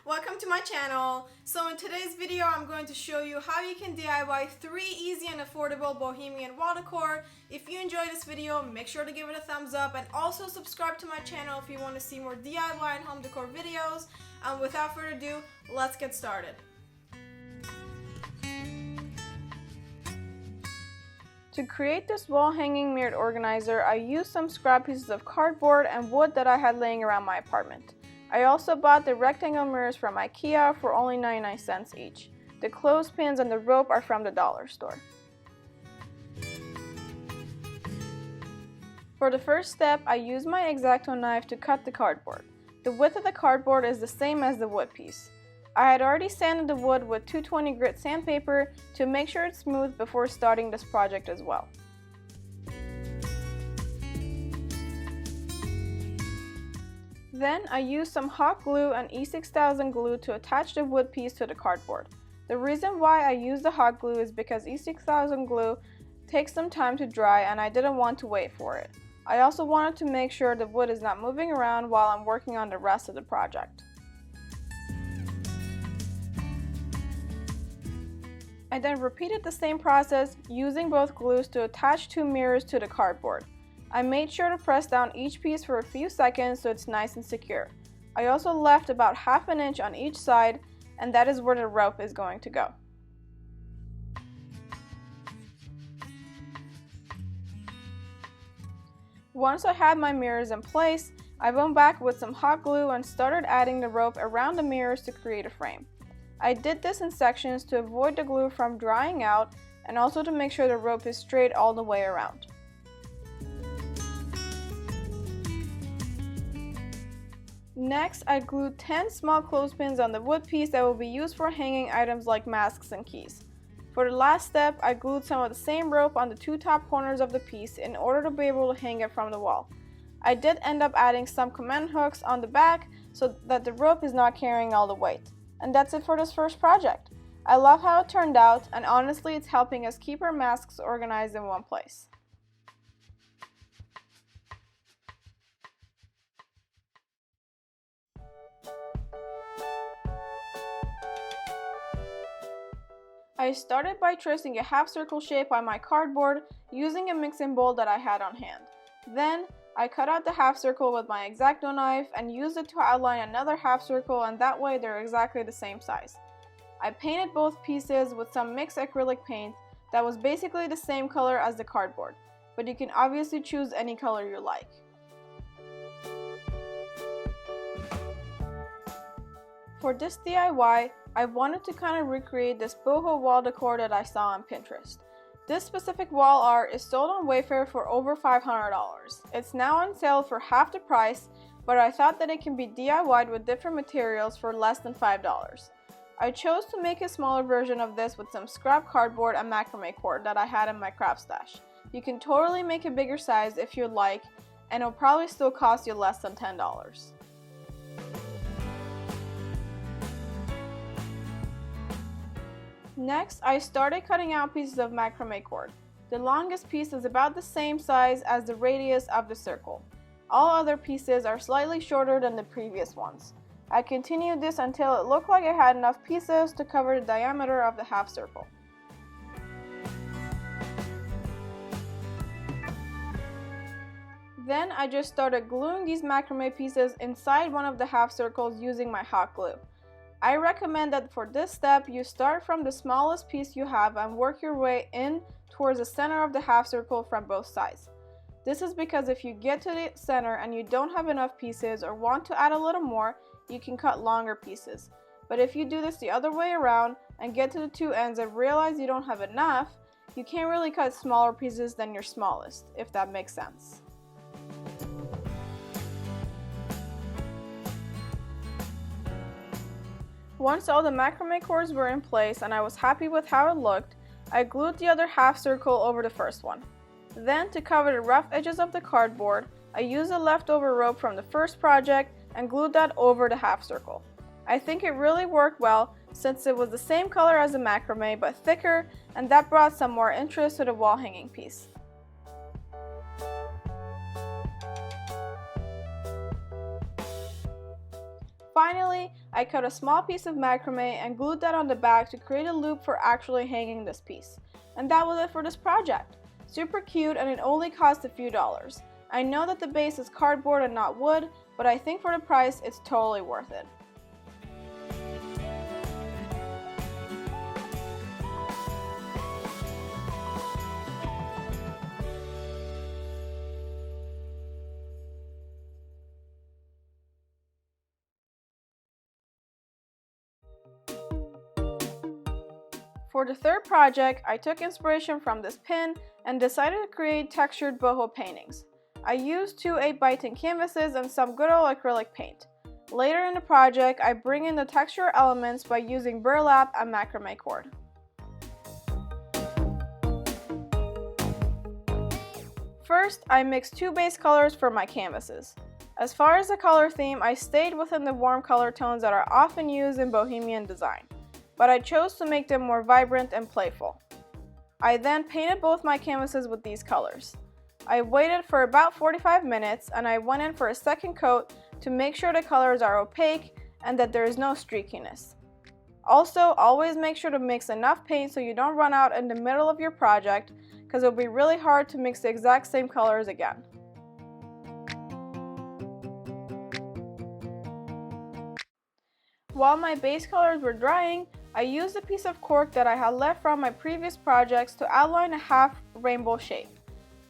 welcome to my channel. So in today's video I'm going to show you how you can DIY 3 easy and affordable Bohemian wall decor. If you enjoyed this video, make sure to give it a thumbs up and also subscribe to my channel if you want to see more DIY and home decor videos. And without further ado, let's get started. To create this wall hanging mirrored organizer, I used some scrap pieces of cardboard and wood that I had laying around my apartment. I also bought the rectangle mirrors from IKEA for only 99 cents each. The clothespins and the rope are from the dollar store. For the first step, I used my X-Acto knife to cut the cardboard. The width of the cardboard is the same as the wood piece. I had already sanded the wood with 220 grit sandpaper to make sure it's smooth before starting this project as well. Then I used some hot glue and E6000 glue to attach the wood piece to the cardboard. The reason why I used the hot glue is because E6000 glue takes some time to dry and I didn't want to wait for it. I also wanted to make sure the wood is not moving around while I'm working on the rest of the project. I then repeated the same process using both glues to attach 2 mirrors to the cardboard. I made sure to press down each piece for a few seconds so it's nice and secure. I also left about ½ an inch on each side, and that is where the rope is going to go. Once I had my mirrors in place, I went back with some hot glue and started adding the rope around the mirrors to create a frame. I did this in sections to avoid the glue from drying out and also to make sure the rope is straight all the way around. Next, I glued 10 small clothespins on the wood piece that will be used for hanging items like masks and keys. For the last step, I glued some of the same rope on the 2 top corners of the piece in order to be able to hang it from the wall. I did end up adding some command hooks on the back so that the rope is not carrying all the weight. And that's it for this first project. I love how it turned out, and honestly it's helping us keep our masks organized in one place. I started by tracing a half circle shape on my cardboard using a mixing bowl that I had on hand. Then I cut out the half circle with my X-Acto knife and used it to outline another half circle, and that way they're exactly the same size. I painted both pieces with some mixed acrylic paint that was basically the same color as the cardboard, but you can obviously choose any color you like. For this DIY, I wanted to kind of recreate this boho wall decor that I saw on Pinterest. This specific wall art is sold on Wayfair for over $500. It's now on sale for half the price, but I thought that it can be DIY'd with different materials for less than $5. I chose to make a smaller version of this with some scrap cardboard and macrame cord that I had in my craft stash. You can totally make a bigger size if you like, and it'll probably still cost you less than $10. Next, I started cutting out pieces of macrame cord. The longest piece is about the same size as the radius of the circle. All other pieces are slightly shorter than the previous ones. I continued this until it looked like I had enough pieces to cover the diameter of the half circle. Then I just started gluing these macrame pieces inside one of the half circles using my hot glue. I recommend that for this step you start from the smallest piece you have and work your way in towards the center of the half circle from both sides. This is because if you get to the center and you don't have enough pieces or want to add a little more, you can cut longer pieces. But if you do this the other way around and get to the 2 ends and realize you don't have enough, you can't really cut smaller pieces than your smallest, if that makes sense. Once all the macrame cords were in place and I was happy with how it looked, I glued the other half circle over the first one. Then, to cover the rough edges of the cardboard, I used the leftover rope from the first project and glued that over the half circle. I think it really worked well since it was the same color as the macrame but thicker, and that brought some more interest to the wall hanging piece. Finally, I cut a small piece of macrame and glued that on the back to create a loop for actually hanging this piece. And that was it for this project. Super cute, and it only cost a few dollars. I know that the base is cardboard and not wood, but I think for the price it's totally worth it. For the third project, I took inspiration from this pin and decided to create textured boho paintings. I used 2 8x10 canvases and some good old acrylic paint. Later in the project, I bring in the texture elements by using burlap and macrame cord. First, I mixed 2 base colors for my canvases. As far as the color theme, I stayed within the warm color tones that are often used in Bohemian design, but I chose to make them more vibrant and playful. I then painted both my canvases with these colors. I waited for about 45 minutes and I went in for a second coat to make sure the colors are opaque and that there is no streakiness. Also, always make sure to mix enough paint so you don't run out in the middle of your project, because it will be really hard to mix the exact same colors again. While my base colors were drying, I used a piece of cork that I had left from my previous projects to outline a half rainbow shape.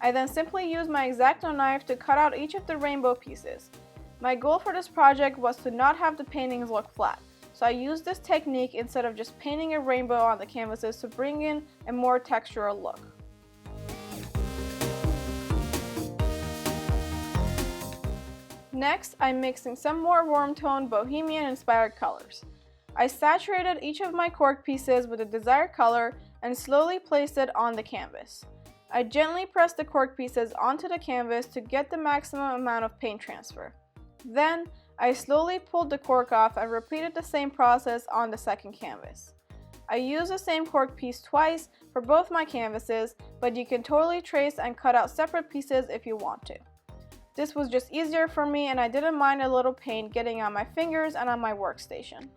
I then simply used my X-Acto knife to cut out each of the rainbow pieces. My goal for this project was to not have the paintings look flat, so I used this technique instead of just painting a rainbow on the canvases to bring in a more textural look. Next, I'm mixing some more warm-toned Bohemian-inspired colors. I saturated each of my cork pieces with the desired color and slowly placed it on the canvas. I gently pressed the cork pieces onto the canvas to get the maximum amount of paint transfer. Then, I slowly pulled the cork off and repeated the same process on the second canvas. I used the same cork piece twice for both my canvases, but you can totally trace and cut out separate pieces if you want to. This was just easier for me and I didn't mind a little paint getting on my fingers and on my workstation.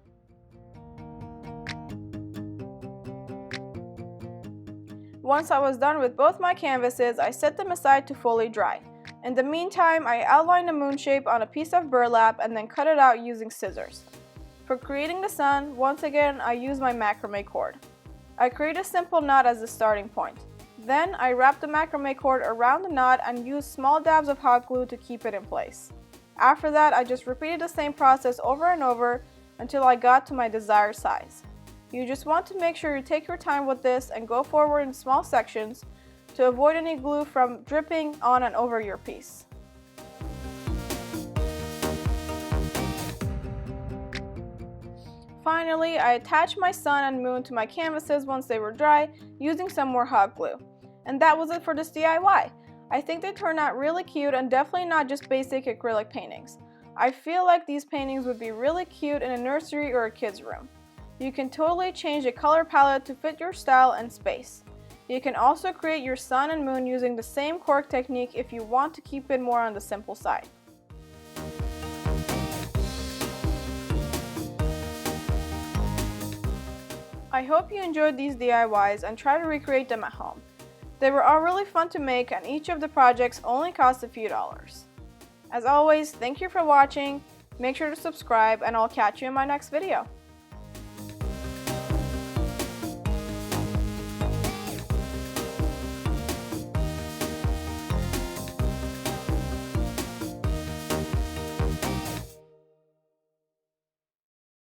Once I was done with both my canvases, I set them aside to fully dry. In the meantime, I outlined a moon shape on a piece of burlap and then cut it out using scissors. For creating the sun, once again I used my macrame cord. I created a simple knot as the starting point. Then I wrapped the macrame cord around the knot and used small dabs of hot glue to keep it in place. After that, I just repeated the same process over and over until I got to my desired size. You just want to make sure you take your time with this and go forward in small sections to avoid any glue from dripping on and over your piece. Finally, I attached my sun and moon to my canvases once they were dry using some more hot glue. And that was it for this DIY. I think they turned out really cute and definitely not just basic acrylic paintings. I feel like these paintings would be really cute in a nursery or a kid's room. You can totally change the color palette to fit your style and space. You can also create your sun and moon using the same cork technique if you want to keep it more on the simple side. I hope you enjoyed these DIYs and try to recreate them at home. They were all really fun to make and each of the projects only cost a few dollars. As always, thank you for watching, make sure to subscribe and I'll catch you in my next video.